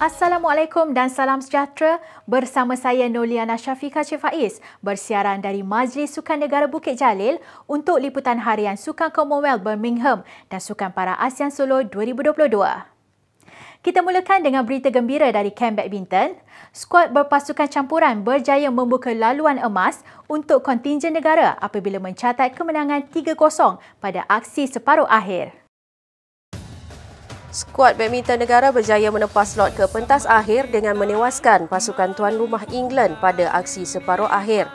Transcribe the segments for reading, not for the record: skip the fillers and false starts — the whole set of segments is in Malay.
Assalamualaikum dan salam sejahtera. Bersama saya Noliana Syafiqah Cik Faiz bersiaran dari Majlis Sukan Negara Bukit Jalil untuk liputan harian Sukan Commonwealth Birmingham dan Sukan Para ASEAN Solo 2022. Kita mulakan dengan berita gembira dari kamp badminton. Skuad berpasukan campuran berjaya membuka laluan emas untuk kontingen negara apabila mencatat kemenangan 3-0 pada aksi separuh akhir. Skuad badminton negara berjaya menepas slot ke pentas akhir dengan menewaskan pasukan tuan rumah England pada aksi separuh akhir.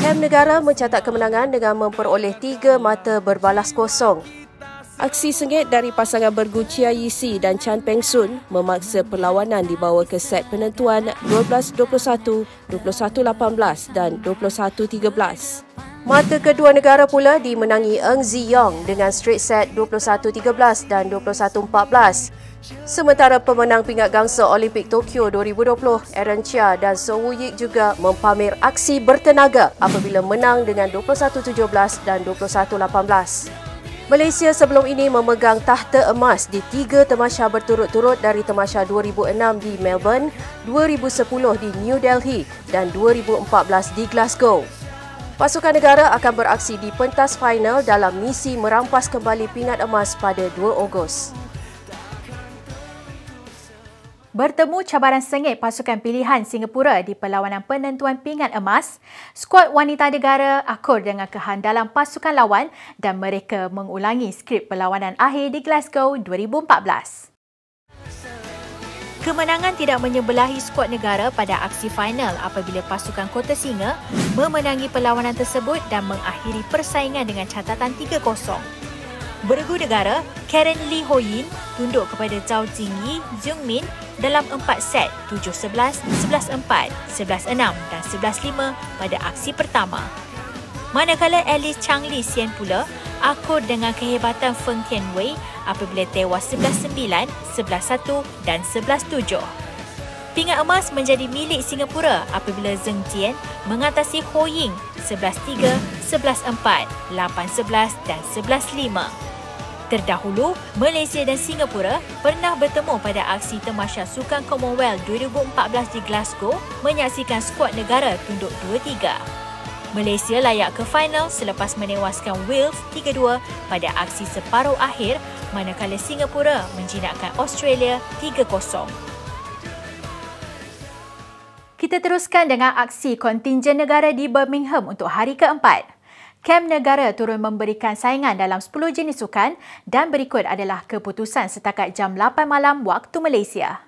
Kamp negara mencatat kemenangan dengan memperoleh 3 mata berbalas kosong. Aksi sengit dari pasangan bergu Chia Yisi dan Chan Peng Sun memaksa perlawanan dibawa ke set penentuan 12-21, 21-18 dan 21-13. Mata kedua negara pula dimenangi Eng Ziyong dengan straight set 21-13 dan 21-14. Sementara pemenang pingat gangsa Olimpik Tokyo 2020, Aaron Chia dan So Woo Yik juga mempamer aksi bertenaga apabila menang dengan 21-17 dan 21-18. Malaysia sebelum ini memegang tahta emas di 3 tamasya berturut-turut dari tamasya 2006 di Melbourne, 2010 di New Delhi dan 2014 di Glasgow. Pasukan negara akan beraksi di pentas final dalam misi merampas kembali pingat emas pada 2 Ogos. Bertemu cabaran sengit pasukan pilihan Singapura di perlawanan penentuan pingat emas, skuad wanita negara akur dengan kehandalan pasukan lawan dan mereka mengulangi skrip perlawanan akhir di Glasgow 2014. Kemenangan tidak menyebelahi skuad negara pada aksi final apabila pasukan Kota Singa memenangi perlawanan tersebut dan mengakhiri persaingan dengan catatan 3-0. Beregu negara, Karen Lee Ho Yin tunduk kepada Zhao Jingyi Jung Min dalam 4 set 7-11, 11-4, 11-6 dan 11-5 pada aksi pertama. Manakala Alice Chang Lee Sien pula akur dengan kehebatan Feng Tian Wei apabila tewas 11-9, 11-1 dan 11-7. Pingat emas menjadi milik Singapura apabila Zheng Jian mengatasi Ho Ying 11-3, 11-4, 8-11 dan 11-5. Terdahulu, Malaysia dan Singapura pernah bertemu pada aksi tamasya Sukan Commonwealth 2014 di Glasgow menyaksikan skuad negara tunduk 2-3. Malaysia layak ke final selepas menewaskan Wales 3-2 pada aksi separuh akhir, manakala Singapura menjinakkan Australia 3-0. Kita teruskan dengan aksi kontingen negara di Birmingham untuk hari keempat. Kamp negara turun memberikan saingan dalam 10 jenis sukan dan berikut adalah keputusan setakat jam 8 malam waktu Malaysia.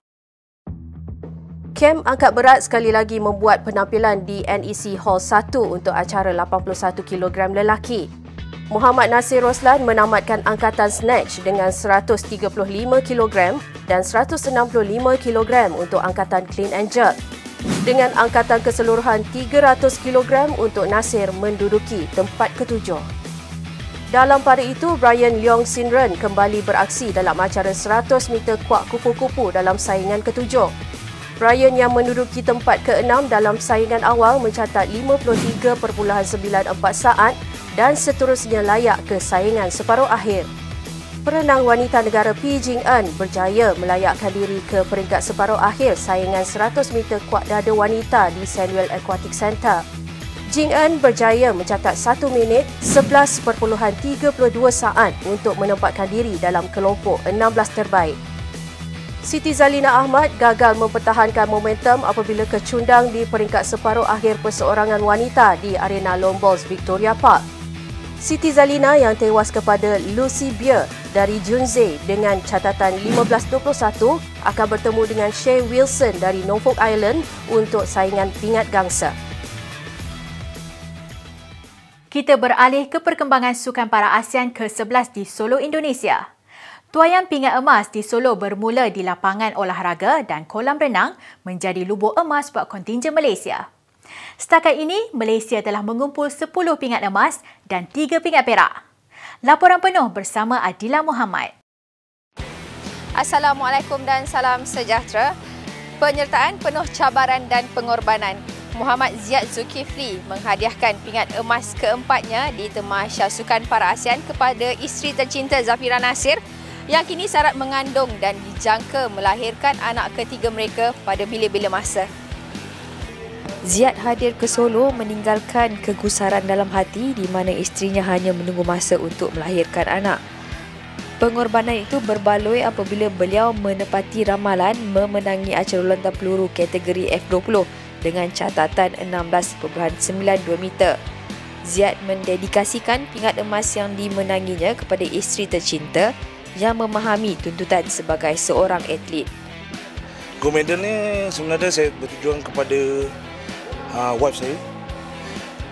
Kamp angkat berat sekali lagi membuat penampilan di NEC Hall 1 untuk acara 81 kg lelaki. Muhammad Nasir Roslan menamatkan angkatan snatch dengan 135 kg dan 165 kg untuk angkatan clean and jerk. Dengan angkatan keseluruhan 300 kg untuk Nasir menduduki tempat ketujuh. Dalam pada itu, Brian Leong Sin Ren kembali beraksi dalam acara 100 meter kuak kupu-kupu dalam saingan ketujuh. Brian yang menduduki tempat ke-6 dalam saingan awal mencatat 53.94 saat dan seterusnya layak ke saingan separuh akhir. Perenang wanita negara Pi Jing Eun berjaya melayakkan diri ke peringkat separuh akhir saingan 100 meter kuak dada wanita di Sandwell Aquatic Centre. Jing Eun berjaya mencatat 1 minit 11.32 saat untuk menempatkan diri dalam kelompok 16 terbaik. Siti Zalina Ahmad gagal mempertahankan momentum apabila kecundang di peringkat separuh akhir perseorangan wanita di arena Lone Bowls Victoria Park. Siti Zalina yang tewas kepada Lucy Beer dari Junzé dengan catatan 15-21 akan bertemu dengan Shay Wilson dari Norfolk Island untuk saingan pingat gangsa. Kita beralih ke perkembangan Sukan Para ASEAN ke-11 di Solo, Indonesia. Tuaian pingat emas di Solo bermula di lapangan olahraga dan kolam renang menjadi lubuk emas buat kontingen Malaysia. Setakat ini, Malaysia telah mengumpul 10 pingat emas dan 3 pingat perak. Laporan penuh bersama Adila Muhammad. Assalamualaikum dan salam sejahtera. Penyertaan penuh cabaran dan pengorbanan. Muhammad Ziad Zulkifli menghadiahkan pingat emas keempatnya di Tamasya Sukan Para ASEAN kepada isteri tercinta Zafira Nasir yang kini syarat mengandung dan dijangka melahirkan anak ketiga mereka pada bila-bila masa. Ziad hadir ke Solo meninggalkan kegusaran dalam hati di mana isterinya hanya menunggu masa untuk melahirkan anak. Pengorbanan itu berbaloi apabila beliau menepati ramalan memenangi acara lontar peluru kategori F20 dengan catatan 16.92 meter. Ziad mendedikasikan pingat emas yang dimenanginya kepada isteri tercinta yang memahami tuntutan sebagai seorang atlet. Gold medal ni sebenarnya saya bertujuan kepada wife saya.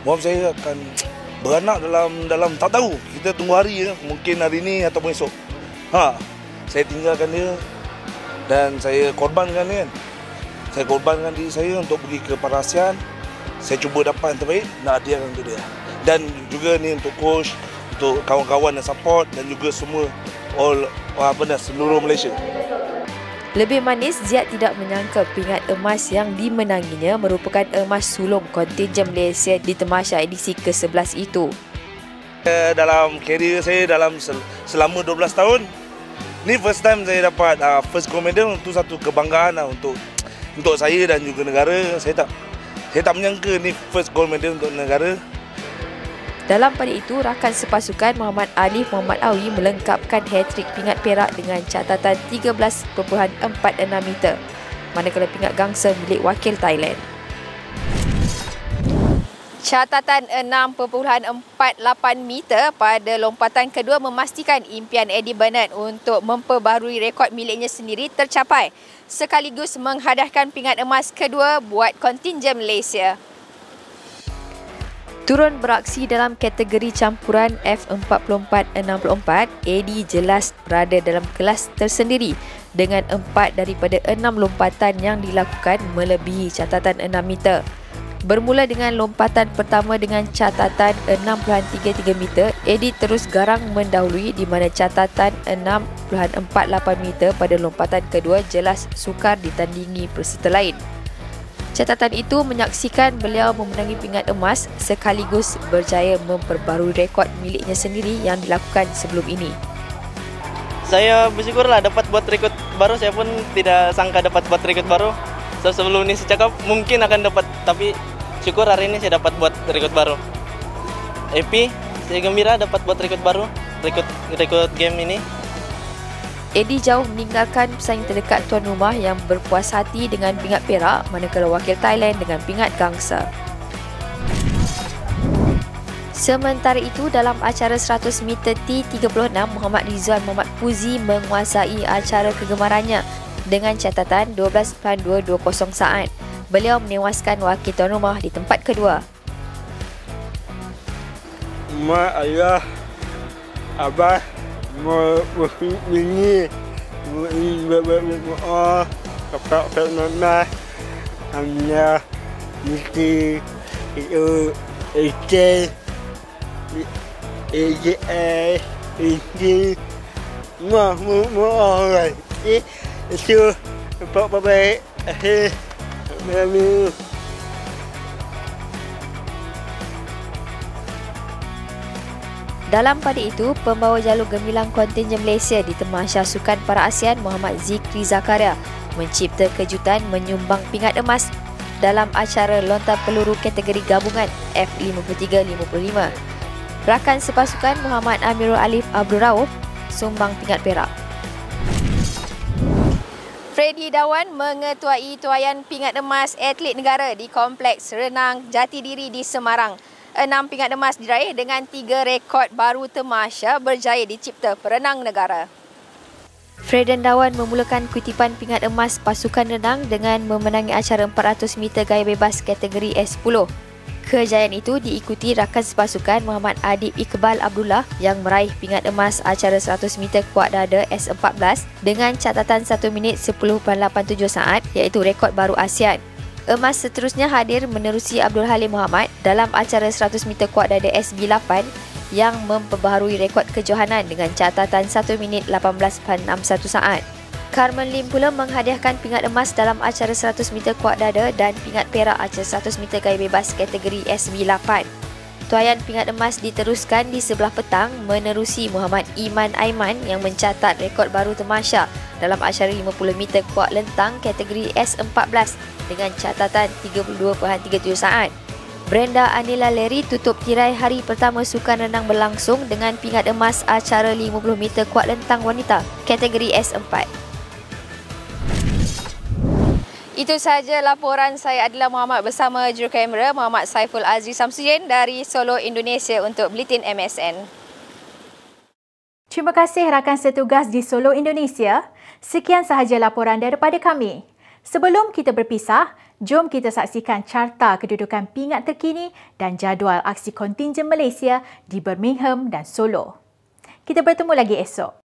Wife saya akan beranak dalam tak tahu. Kita tunggu hari ya, mungkin hari ni ataupun esok. Saya tinggalkan dia dan saya korbankan dia. Saya korbankan diri saya untuk pergi ke Parasian. Saya cuba dapat yang terbaik, nak hadiahkan untuk dia. Dan juga ni untuk coach, untuk kawan-kawan yang support dan juga semua seluruh Malaysia. Lebih manis, Ziad tidak menyangka pingat emas yang dimenanginya merupakan emas sulung kontingen Malaysia di Temasya edisi ke-11 itu. Dalam karier saya selama 12 tahun, ni first time saya dapat first gold medal. Itu satu kebanggaan untuk saya dan juga negara. Saya tak menyangka ni first gold medal untuk negara. Dalam pada itu, rakan sepasukan Muhammad Alif Muhammad Awi melengkapkan hat-trick pingat perak dengan catatan 13.46 meter, manakala pingat gangsa milik wakil Thailand. Catatan 6.48 meter pada lompatan kedua memastikan impian Eddie Burnett untuk memperbaharui rekod miliknya sendiri tercapai, sekaligus menghadiahkan pingat emas kedua buat kontingen Malaysia. Turun beraksi dalam kategori campuran F44-64, Eddie jelas berada dalam kelas tersendiri dengan 4 daripada 6 lompatan yang dilakukan melebihi catatan 6 meter. Bermula dengan lompatan pertama dengan catatan 6.33 meter, Eddie terus garang mendahului di mana catatan 6.48 meter pada lompatan kedua jelas sukar ditandingi peserta lain. Catatan itu menyaksikan beliau memenangi pingat emas sekaligus berjaya memperbarui rekod miliknya sendiri yang dilakukan sebelum ini. Saya bersyukurlah dapat buat rekod baru. Saya pun tidak sangka dapat buat rekod baru. Sebelum ini saya cakap mungkin akan dapat, tapi syukur hari ini saya dapat buat rekod baru. Happy, saya gembira dapat buat rekod baru, rekod game ini. Eddie jauh meninggalkan pesaing terdekat tuan rumah yang berpuas hati dengan pingat perak, manakala wakil Thailand dengan pingat gangsa. Sementara itu, dalam acara 100 meter T36, Muhammad Rizwan Muhammad Puzi menguasai acara kegemarannya dengan catatan 12.220 saat. Beliau menewaskan wakil tuan rumah di tempat kedua. Mak, ayah, abah ini kakak mama hanya mesti itu orang itu baik mami. Dalam pada itu, pembawa jalur gemilang kontingen Malaysia di Temasya Sukan Para ASEAN Muhammad Zikri Zakaria mencipta kejutan menyumbang pingat emas dalam acara lontar peluru kategori gabungan F53-55. Rakan sepasukan Muhammad Amirul Alif Abdul Rauf sumbang pingat perak. Freddy Dawan mengetuai tuaian pingat emas atlet negara di Kompleks Renang Jatidiri di Semarang. 6 pingat emas diraih dengan 3 rekod baru Temasya berjaya dicipta perenang negara. Freddy Dawan memulakan kutipan pingat emas pasukan renang dengan memenangi acara 400 meter gaya bebas kategori S10. Kejayaan itu diikuti rakan sepasukan Muhammad Adib Iqbal Abdullah yang meraih pingat emas acara 100 meter kuat dada S14 dengan catatan 1 minit 10.87 saat iaitu rekod baru ASEAN. Emas seterusnya hadir menerusi Abdul Halim Muhammad dalam acara 100 meter kuat dada SB8 yang memperbaharui rekod kejohanan dengan catatan 1 minit 18.61 saat. Carmen Lim pula menghadiahkan pingat emas dalam acara 100 meter kuat dada dan pingat perak acara 100 meter gaya bebas kategori SB8. Tuaian pingat emas diteruskan di sebelah petang menerusi Muhammad Iman Aiman yang mencatat rekod baru tamasya dalam acara 50 meter kuat lentang kategori S14 dengan catatan 32.37 saat. Brenda Anila Leri tutup tirai hari pertama sukan renang berlangsung dengan pingat emas acara 50 meter kuat lentang wanita kategori S4. Itu sahaja laporan saya, Adila Muhammad bersama jurukamera Muhammad Saiful Azri Samsudin dari Solo, Indonesia untuk Buletin MSN. Terima kasih rakan setugas di Solo, Indonesia. Sekian sahaja laporan daripada kami. Sebelum kita berpisah, jom kita saksikan carta kedudukan pingat terkini dan jadual aksi kontingen Malaysia di Birmingham dan Solo. Kita bertemu lagi esok.